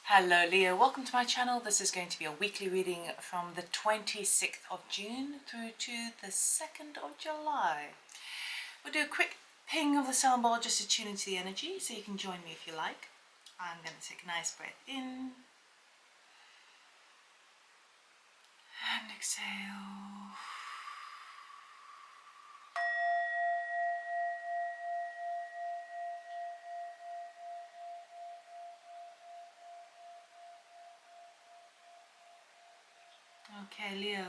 Hello Leo, welcome to my channel. This is going to be a weekly reading from the 26th of June through to the 2nd of July. We'll do a quick ping of the sound ball just to tune into the energy, so you can join me if you like. I'm going to take a nice breath in and exhale. Okay Leo,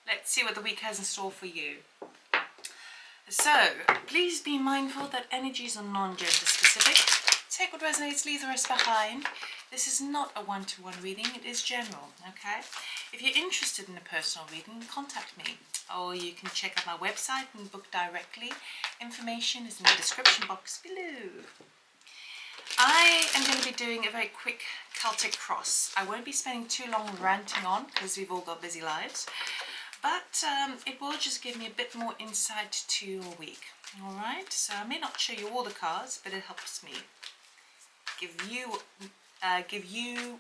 let's see what the week has in store for you. So, please be mindful that energies are non-gender specific. Take what resonates, leave the rest behind. This is not a one-to-one reading, it is general, okay? If you're interested in a personal reading, contact me. Or you can check out my website and book directly. Information is in the description box below. I am going to be doing a very quick Celtic cross. I won't be spending too long ranting on because we've all got busy lives. But it will just give me a bit more insight to your week. Alright, so I may not show you all the cards, but it helps me give you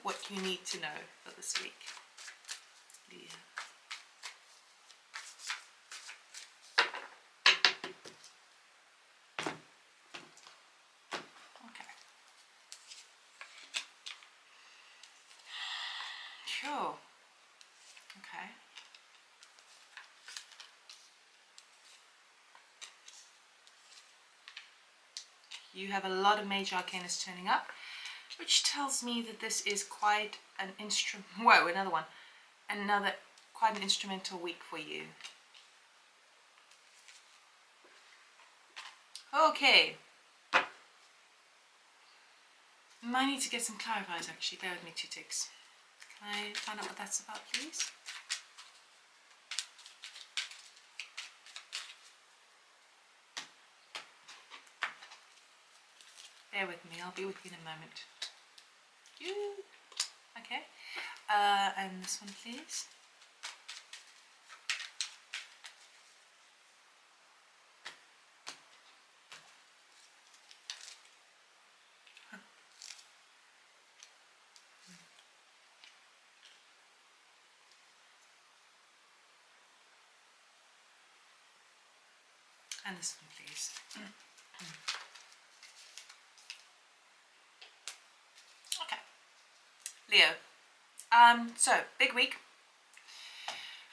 what you need to know for this week. Yeah. Okay. Sure. Okay. You have a lot of major arcanas turning up, which tells me that this is quite an quite an instrumental week for you. Okay. Might need to get some clarifiers actually. Bear with me 2 ticks. Can I find out what that's about, please? Bear with me, I'll be with you in a moment. Okay. And this one, please. And this one, please. Okay. Leo. So, big week.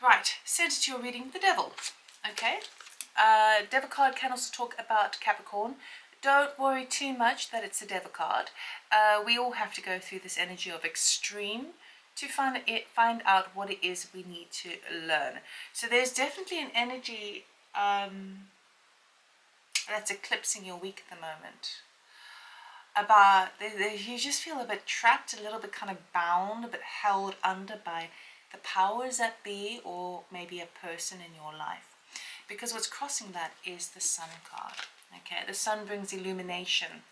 Right, send it to your reading, the Devil. Okay. Devil card can also talk about Capricorn. Don't worry too much that it's a Devil card. We all have to go through this energy of extreme to find out what it is we need to learn. So there's definitely an energy that's eclipsing your week at the moment. About you just feel a bit trapped, a little bit kind of bound, a bit held under by the powers that be, or maybe a person in your life. Because what's crossing that is the Sun card. Okay, the Sun brings illumination.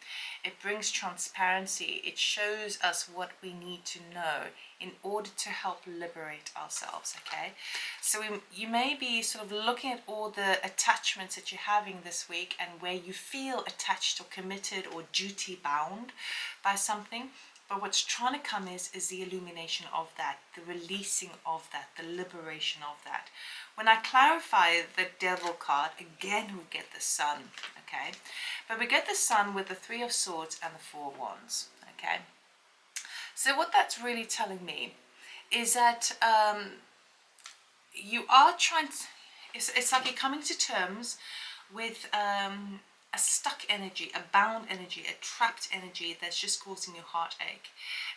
It brings transparency. It shows us what we need to know in order to help liberate ourselves. Okay, so you may be sort of looking at all the attachments that you're having this week and where you feel attached or committed or duty bound by something. But what's trying to come is the illumination of that, the releasing of that, the liberation of that. When I clarify the Devil card, again we get the Sun, okay? But we get the Sun with the 3 of Swords and the 4 of Wands, okay? So what that's really telling me is that you are trying to, it's like you're coming to terms with a stuck energy, a bound energy, a trapped energy that's just causing you heartache.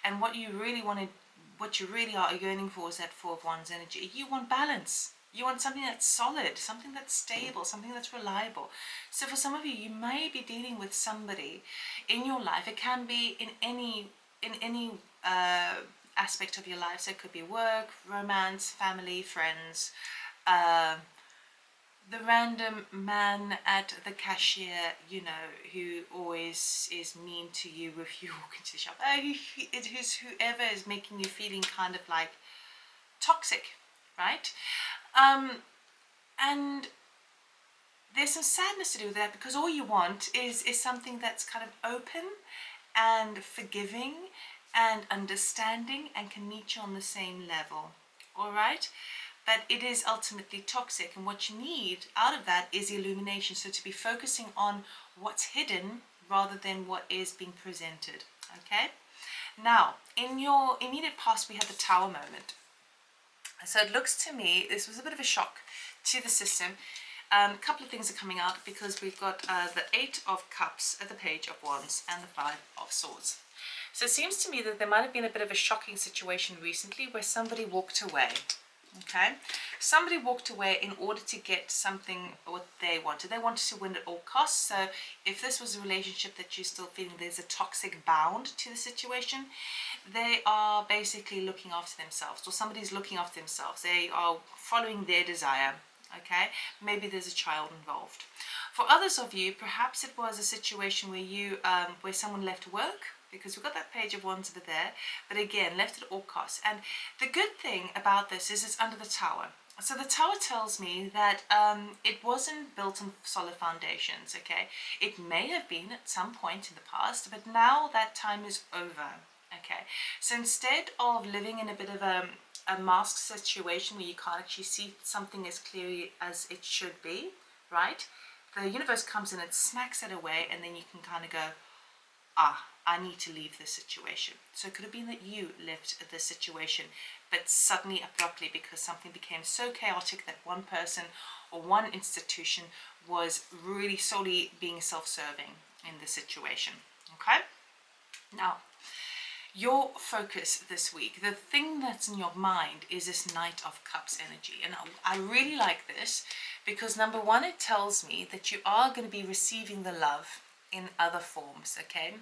And what you really are yearning for is that 4 of Wands energy. You want balance. You want something that's solid, something that's stable, something that's reliable. So for some of you, you may be dealing with somebody in your life. It can be in any aspect of your life. So it could be work, romance, family, friends, the random man at the cashier, you know, who always is mean to you if you walk into the shop. It is whoever is making you feeling kind of like toxic, right? And there's some sadness to do with that, because all you want is something that's kind of open and forgiving and understanding and can meet you on the same level. All right? But it is ultimately toxic, and what you need out of that is illumination. So to be focusing on what's hidden rather than what is being presented. Okay? Now, in your immediate past, we had the Tower moment. So it looks to me, this was a bit of a shock to the system. A couple of things are coming out because we've got the Eight of Cups, the Page of Wands, and the Five of Swords. So it seems to me that there might have been a bit of a shocking situation recently where somebody walked away. Okay, somebody walked away in order to get something what they wanted. They wanted to win at all costs. So if this was a relationship that you're still feeling there's a toxic bound to the situation, they are basically looking after themselves, or somebody's looking after themselves. They are following their desire. Okay, maybe there's a child involved. For others of you, perhaps it was a situation where you where someone left work, because we've got that Page of Wands over there, but again, left at all costs. And the good thing about this is it's under the Tower. So the Tower tells me that it wasn't built on solid foundations, okay? It may have been at some point in the past, but now that time is over, okay? So instead of living in a bit of a masked situation where you can't actually see something as clearly as it should be, right? The universe comes in and smacks it away, and then you can kind of go, I need to leave this situation. So it could have been that you left this situation, but suddenly, abruptly, because something became so chaotic that one person or one institution was really solely being self-serving in the situation. Okay? Now, your focus this week, the thing that's in your mind is this Knight of Cups energy. And I really like this because, number one, it tells me that you are going to be receiving the love in other forms, okay?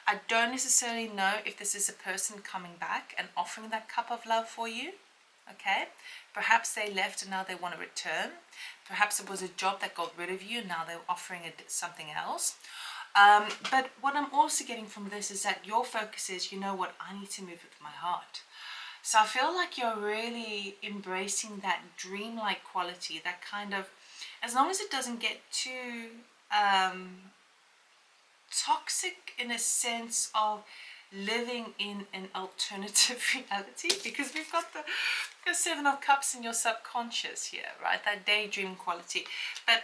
I don't necessarily know if this is a person coming back and offering that cup of love for you, okay? Perhaps they left and now they want to return. Perhaps it was a job that got rid of you and now they're offering something else. But what I'm also getting from this is that your focus is, you know what, I need to move with my heart. So I feel like you're really embracing that dreamlike quality, that kind of, as long as it doesn't get too toxic in a sense of living in an alternative reality, because we've got the Seven of Cups in your subconscious here, right? That daydream quality. But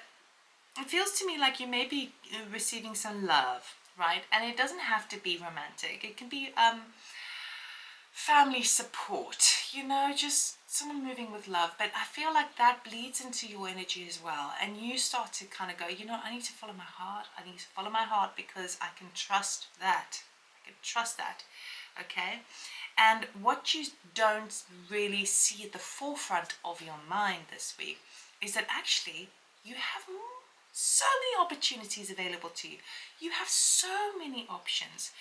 it feels to me like you may be receiving some love, right? And it doesn't have to be romantic. It can be family support, you know, just someone moving with love. But I feel like that bleeds into your energy as well, and you start to kind of go, you know, I need to follow my heart. I need to follow my heart because I can trust that. I can trust that. Okay? And what you don't really see at the forefront of your mind this week is that actually you have so many opportunities available to you. You have so many options.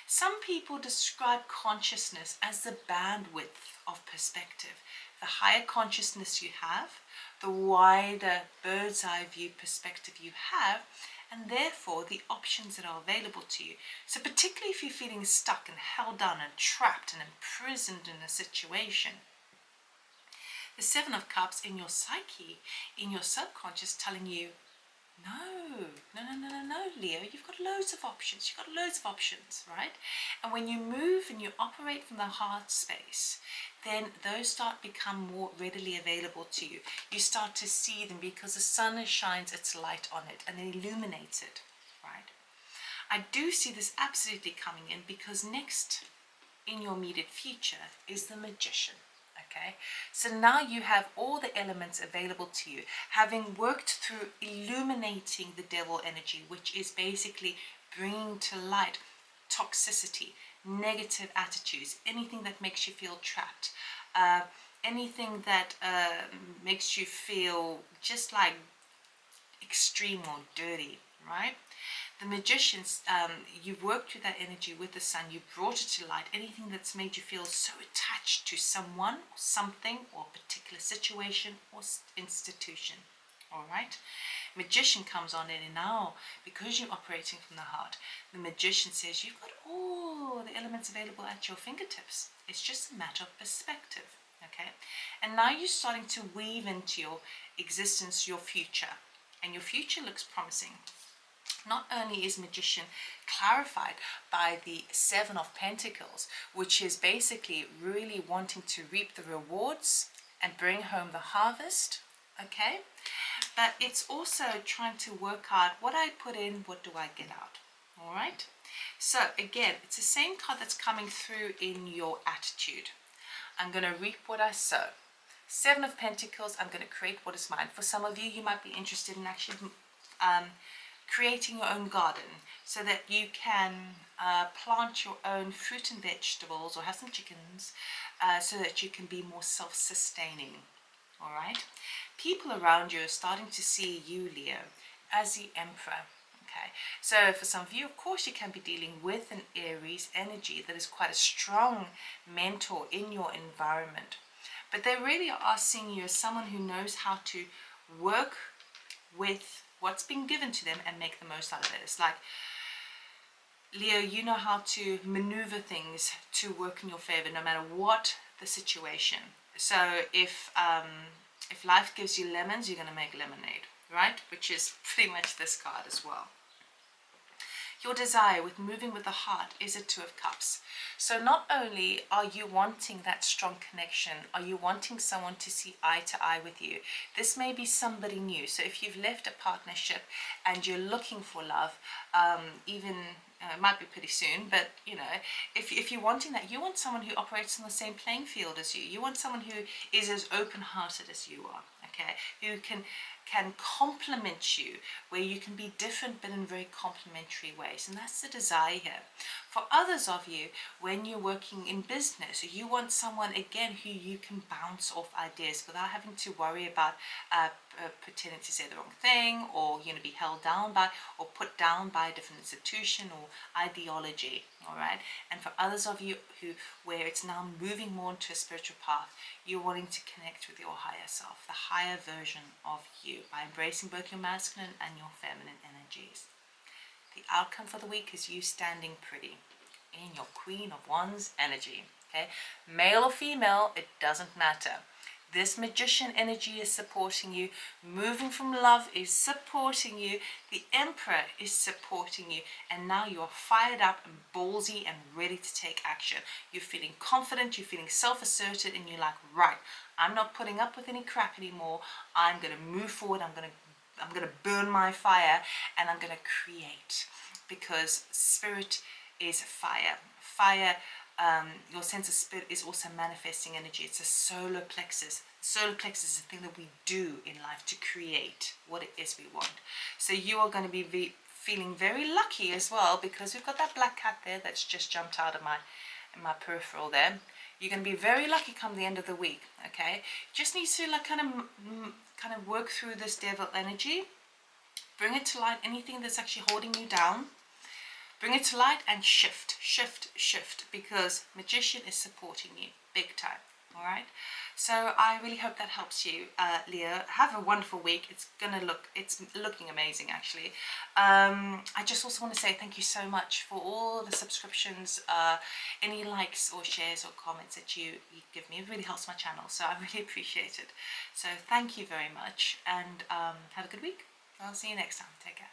Some people describe consciousness as the bandwidth of perspective. The higher consciousness you have, the wider bird's eye view perspective you have, and therefore the options that are available to you. So particularly if you're feeling stuck and held down and trapped and imprisoned in a situation, the Seven of Cups in your psyche, in your subconscious, telling you, no, Leo, you've got loads of options. You've got loads of options, right? And when you move and you operate from the heart space, then those start become more readily available to you. You start to see them because the sun shines its light on it and it illuminates it, right? I do see this absolutely coming in because next in your immediate future is the Magician. Okay, so now you have all the elements available to you, having worked through illuminating the devil energy, which is basically bringing to light toxicity, negative attitudes, anything that makes you feel trapped, anything that makes you feel just like extreme or dirty, right? The Magicians, you've worked with that energy with the sun, you brought it to light, anything that's made you feel so attached to someone, or something, or a particular situation or institution, all right? Magician comes on in, and now, because you're operating from the heart, the Magician says you've got all the elements available at your fingertips. It's just a matter of perspective, okay? And now you're starting to weave into your existence your future, and your future looks promising. not only is Magician clarified by the Seven of Pentacles, which is basically really wanting to reap the rewards and bring home the harvest, okay? But it's also trying to work out what I put in, what do I get out, all right? So again, it's the same card that's coming through in your attitude. I'm going to reap what I sow. Seven of Pentacles, I'm going to create what is mine. For some of you, you might be interested in actually creating your own garden so that you can plant your own fruit and vegetables or have some chickens so that you can be more self-sustaining. All right? People around you are starting to see you, Leo, as the Emperor. Okay, so for some of you, of course, you can be dealing with an Aries energy that is quite a strong mentor in your environment. But they really are seeing you as someone who knows how to work with what's been given to them and make the most out of it. It's like, Leo, you know how to maneuver things to work in your favor no matter what the situation. So if life gives you lemons, you're going to make lemonade, right? Which is pretty much this card as well. Your desire with moving with the heart is a Two of Cups. So not only are you wanting that strong connection, are you wanting someone to see eye to eye with you? This may be somebody new. So if you've left a partnership and you're looking for love, it might be pretty soon, but you know, if you're wanting that, you want someone who operates on the same playing field as you. You want someone who is as open-hearted as you are, okay? Who can complement you, where you can be different but in very complementary ways. And that's the desire here. For others of you, when you're working in business, you want someone, again, who you can bounce off ideas without having to worry about pretending to say the wrong thing, or you know, be held down by or put down by a different institution or ideology. All right. And for others of you where it's now moving more into a spiritual path, you're wanting to connect with your higher self, the higher version of you, by embracing both your masculine and your feminine energies. The outcome for the week is you standing pretty in your Queen of Wands energy. Okay, male or female, it doesn't matter. This Magician energy is supporting you. Moving from love is supporting you. The Emperor is supporting you. And now you are fired up and ballsy and ready to take action. You're feeling confident, you're feeling self-asserted, and you're like, right, I'm not putting up with any crap anymore. I'm going to move forward. I'm going to burn my fire, and I'm going to create, because spirit is fire. Fire, your sense of spirit is also manifesting energy. It's a solar plexus. Solar plexus is the thing that we do in life to create what it is we want. So you are going to be feeling very lucky as well, because we've got that black cat there that's just jumped out of my peripheral there. You're going to be very lucky come the end of the week, okay? Just need to like kind of work through this devil energy, bring it to light, anything that's actually holding you down. Bring it to light and shift, because Magician is supporting you big time, all right? So I really hope that helps you, Leo. Have a wonderful week. It's looking amazing, actually. I just also want to say thank you so much for all the subscriptions, any likes or shares or comments that you give me. It really helps my channel, so I really appreciate it. So thank you very much, and have a good week. I'll see you next time. Take care.